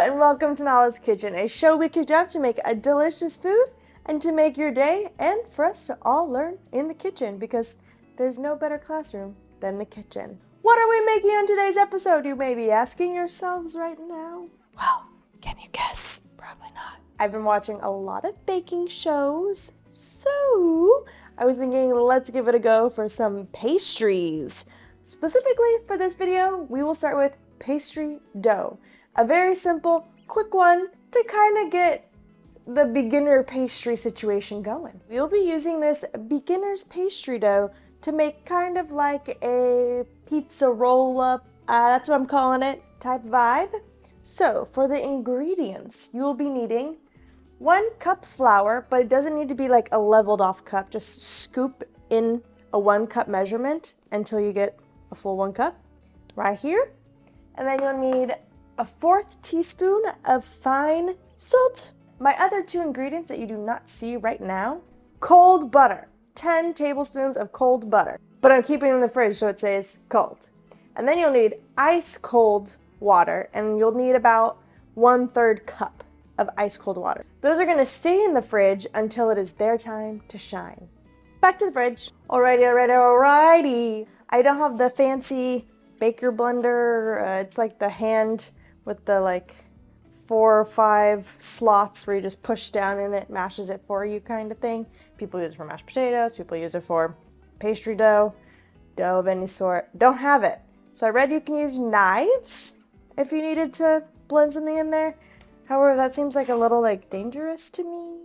and welcome to Nala's Kitchen, a show we cooked up to make a delicious food and to make your day and for us to all learn in the kitchen because there's no better classroom than the kitchen. What are we making on today's episode, you may be asking yourselves right now? Well, can you guess? Probably not. I've been watching a lot of baking shows, so I was thinking let's give it a go for some pastries. Specifically for this video, we will start with pastry dough. A very simple, quick one to kind of get the beginner pastry situation going. We'll be using this beginner's pastry dough to make kind of like a pizza roll-up, that's what I'm calling it, type vibe. So for the ingredients, you will be needing 1 cup flour, but it doesn't need to be like a leveled off cup. Just scoop in a 1 cup measurement until you get a full 1 cup right here. And then you'll need a 1/4 teaspoon of fine salt. My other 2 ingredients that you do not see right now, cold butter, 10 tablespoons of cold butter, but I'm keeping it in the fridge so it says cold. And then you'll need ice cold water, and you'll need about 1/3 cup of ice cold water. Those are gonna stay in the fridge until it is their time to shine. Back to the fridge. Alrighty. I don't have the fancy baker blender. It's like the hand with the like 4 or 5 slots where you just push down in it, mashes it for you kind of thing. People use it for mashed potatoes. People use it for pastry dough of any sort. Don't have it. So I read you can use knives if you needed to blend something in there. However, that seems like a little like dangerous to me.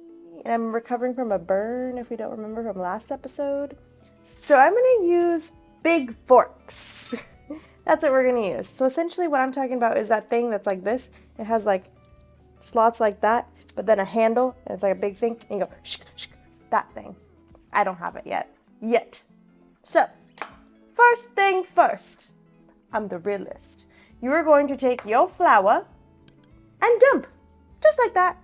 And I'm recovering from a burn if we don't remember from last episode. So I'm gonna use big forks. That's what we're gonna use. So essentially what I'm talking about is that thing that's like this. It has like slots like that, but then a handle, and it's like a big thing, and you go, shk, shk, that thing. I don't have it yet. So, first thing first, I'm the realist. You are going to take your flour and dump, just like that.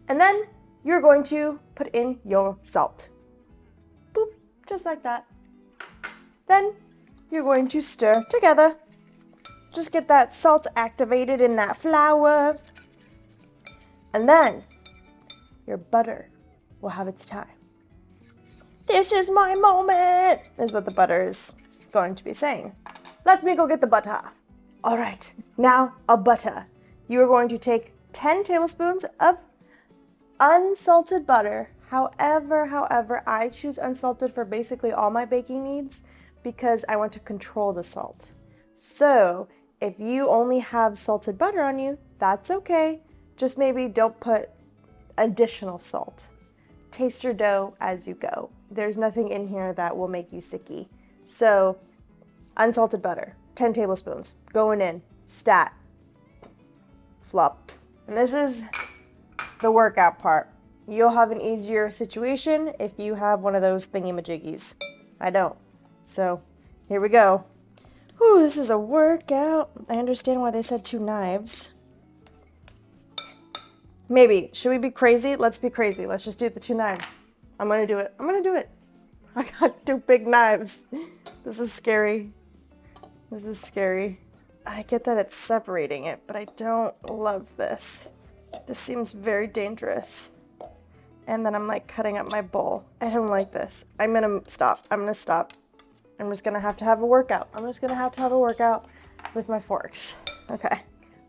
And then you're going to put in your salt. Boop, just like that. Then you're going to stir together. Just get that salt activated in that flour. And then your butter will have its time. This is my moment, is what the butter is going to be saying. Let me go get the butter. All right, now a butter. You are going to take 10 tablespoons of unsalted butter. However, I choose unsalted for basically all my baking needs because I want to control the salt. So if you only have salted butter on you, that's okay. Just maybe don't put additional salt. Taste your dough as you go. There's nothing in here that will make you sicky. So unsalted butter, 10 tablespoons, going in, stat, flop. And this is the workout part. You'll have an easier situation if you have one of those thingy-majiggies. I don't. So here we go. Whew, this is a workout. I understand why they said 2 knives. Maybe. Should we be crazy? Let's be crazy. Let's just do the 2 knives. I'm gonna do it. I got 2 big knives. This is scary. I get that it's separating it, but I don't love this. This seems very dangerous. And then I'm like cutting up my bowl. I don't like this. I'm gonna stop. I'm just gonna have to have a workout. With my forks. Okay.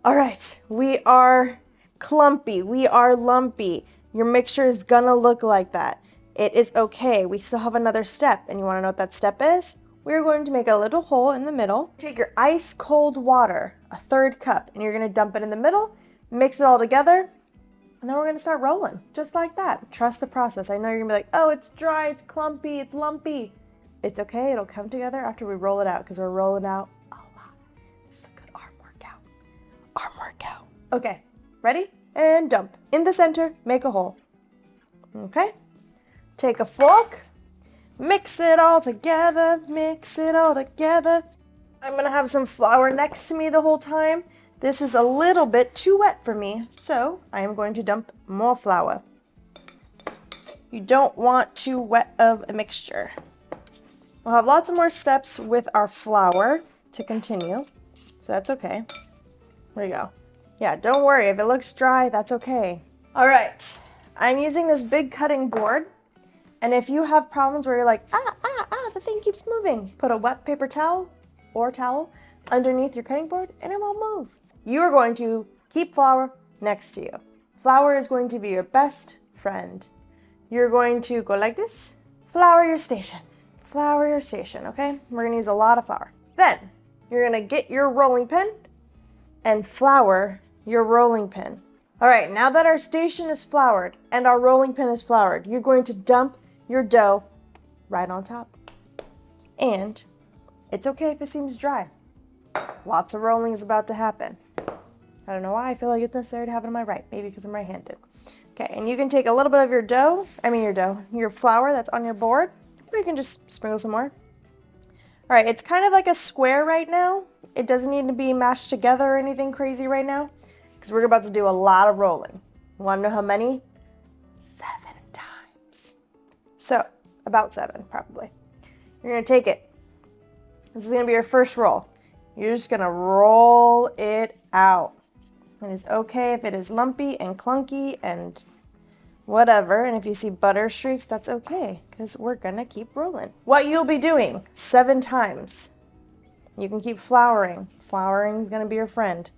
All right. We are clumpy. We are lumpy. Your mixture is gonna look like that. It is okay. We still have another step. And you wanna know what that step is? We're going to make a little hole in the middle. Take your ice cold water, a 1/3 cup, and you're gonna dump it in the middle, mix it all together, and then we're gonna start rolling, just like that. Trust the process. I know you're gonna be like, oh, it's dry, it's clumpy, it's lumpy. It's okay, it'll come together after we roll it out, because we're rolling out a lot. This is a good arm workout. Okay, ready? And dump. In the center, make a hole. Okay? Take a fork, mix it all together. I'm gonna have some flour next to me the whole time. This is a little bit too wet for me, so I am going to dump more flour. You don't want too wet of a mixture. We'll have lots of more steps with our flour to continue, so that's okay. There you go. Yeah, don't worry. If it looks dry, that's okay. All right. I'm using this big cutting board. And if you have problems where you're like, the thing keeps moving, put a wet paper towel or towel underneath your cutting board and it won't move. You are going to keep flour next to you. Flour is going to be your best friend. You're going to go like this, flour your station, okay? We're gonna use a lot of flour. Then you're gonna get your rolling pin and flour your rolling pin. All right, now that our station is floured and our rolling pin is floured, you're going to dump your dough right on top. And it's okay if it seems dry. Lots of rolling is about to happen. I don't know why I feel like it's necessary to have it on my right. Maybe because I'm right-handed. Okay, and you can take a little bit of your flour that's on your board, or you can just sprinkle some more. All right, it's kind of like a square right now. It doesn't need to be mashed together or anything crazy right now, because we're about to do a lot of rolling. You want to know how many? 7 times. So, about 7, probably. You're going to take it. This is going to be your first roll. You're just going to roll it out. It is okay if it is lumpy and clunky and whatever. And if you see butter streaks, that's okay, because we're going to keep rolling. What you'll be doing 7 times. You can keep flouring. Flouring is going to be your friend.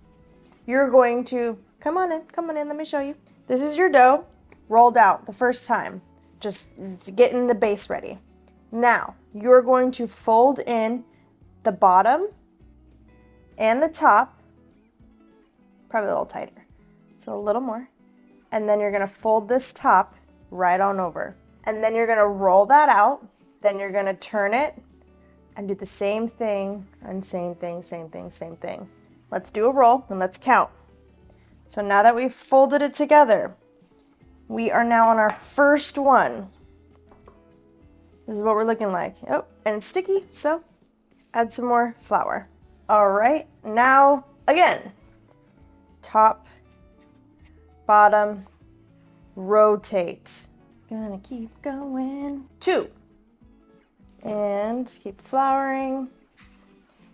You're going to, come on in, let me show you. This is your dough rolled out the first time. Just getting the base ready. Now, you're going to fold in the bottom and the top, probably a little tighter, so a little more. And then you're gonna fold this top right on over. And then you're gonna roll that out. Then you're gonna turn it and do the same thing and same thing. Let's do a roll and let's count. So now that we've folded it together, we are now on our first one. This is what we're looking like. Oh, and it's sticky, so add some more flour. All right, now again, top, bottom, rotate. Gonna keep going. 2. And keep flouring.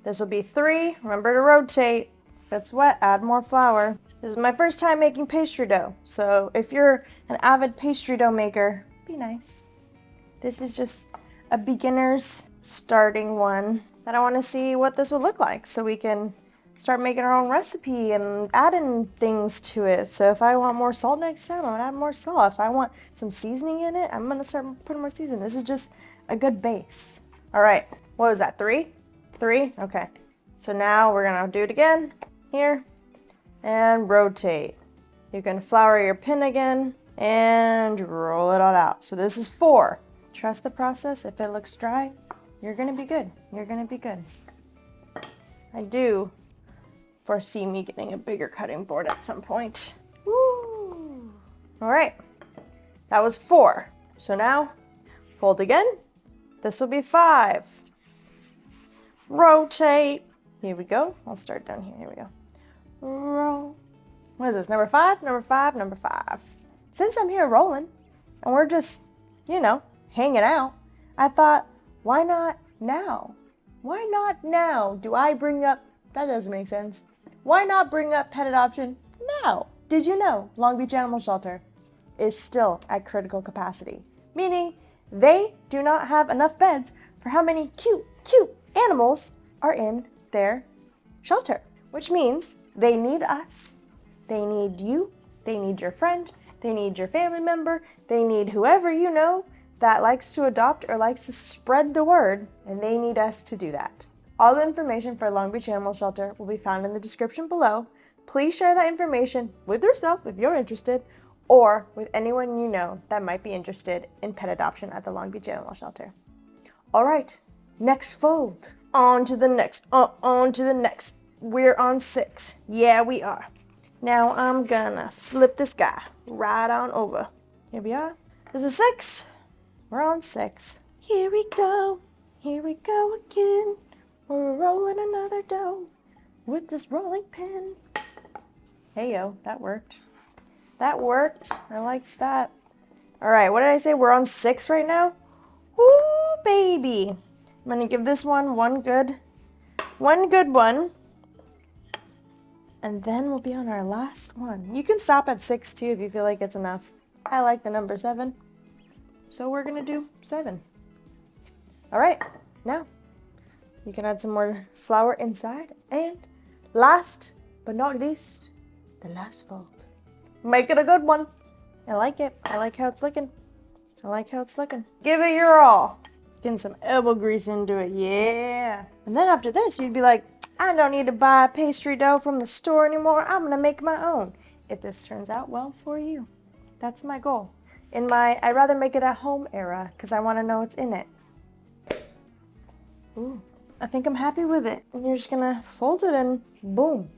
This will be 3. Remember to rotate. If it's wet, add more flour. This is my first time making pastry dough, so if you're an avid pastry dough maker, be nice. This is just a beginner's starting one that I want to see what this will look like so we can start making our own recipe and adding things to it. So if I want more salt next time, I'm gonna add more salt. If I want some seasoning in it, I'm gonna start putting more seasoning. This is just a good base. All right, what was that, 3? 3, okay. So now we're gonna do it again, here, and rotate. You can flour your pin again and roll it all out. So this is 4. Trust the process. If it looks dry, you're gonna be good. You're gonna be good. I do foresee me getting a bigger cutting board at some point. Woo! All right, that was 4. So now, fold again. This will be 5. Rotate. Here we go. I'll start down here. Here we go. Roll. What is this? Number 5, number 5, number 5. Since I'm here rolling, and we're just, hanging out, I thought, why not now? Why not now? Do I bring up, that doesn't make sense. Why not bring up pet adoption now? Did you know Long Beach Animal Shelter is still at critical capacity? Meaning they do not have enough beds for how many cute animals are in their shelter. Which means they need us, they need you, they need your friend, they need your family member, they need whoever you know that likes to adopt or likes to spread the word, and they need us to do that. All the information for Long Beach Animal Shelter will be found in the description below. Please share that information with yourself if you're interested, or with anyone you know that might be interested in pet adoption at the Long Beach Animal Shelter. All right, next fold. On to the next, on to the next. We're on 6. Yeah, we are. Now I'm gonna flip this guy right on over. Here we are. This is 6. We're on 6. Here we go again. We're rolling another dough with this rolling pin. Hey yo, that worked. That worked. I liked that. All right, what did I say? We're on 6 right now? Ooh, baby. I'm gonna give this one good one. And then we'll be on our last one. You can stop at 6 too if you feel like it's enough. I like the number 7. So we're gonna do 7. All right, now you can add some more flour inside. And last but not least, the last fold. Make it a good one. I like it. I like how it's looking. I like how it's looking. Give it your all. Getting some elbow grease into it, yeah. And then after this, you'd be like, I don't need to buy pastry dough from the store anymore. I'm gonna make my own. If this turns out well for you. That's my goal. I'd rather make it at home era because I want to know what's in it. Ooh, I think I'm happy with it. And you're just gonna fold it and boom,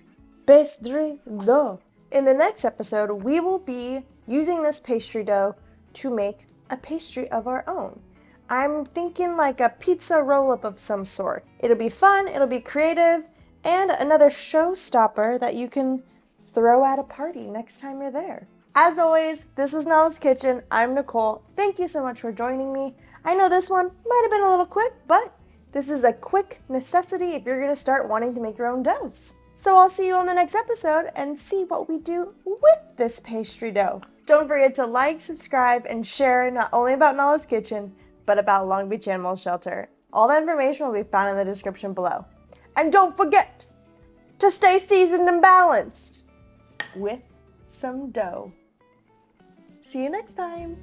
pastry dough. In the next episode, we will be using this pastry dough to make a pastry of our own. I'm thinking like a pizza roll-up of some sort. It'll be fun, it'll be creative, and another showstopper that you can throw at a party next time you're there. As always, this was Nala's Kitchen. I'm Nicole. Thank you so much for joining me. I know this one might have been a little quick, but this is a quick necessity if you're gonna start wanting to make your own doughs. So I'll see you on the next episode and see what we do with this pastry dough. Don't forget to like, subscribe, and share not only about Nala's Kitchen, but about Long Beach Animal Shelter. All the information will be found in the description below. And don't forget to stay seasoned and balanced with some dough. See you next time.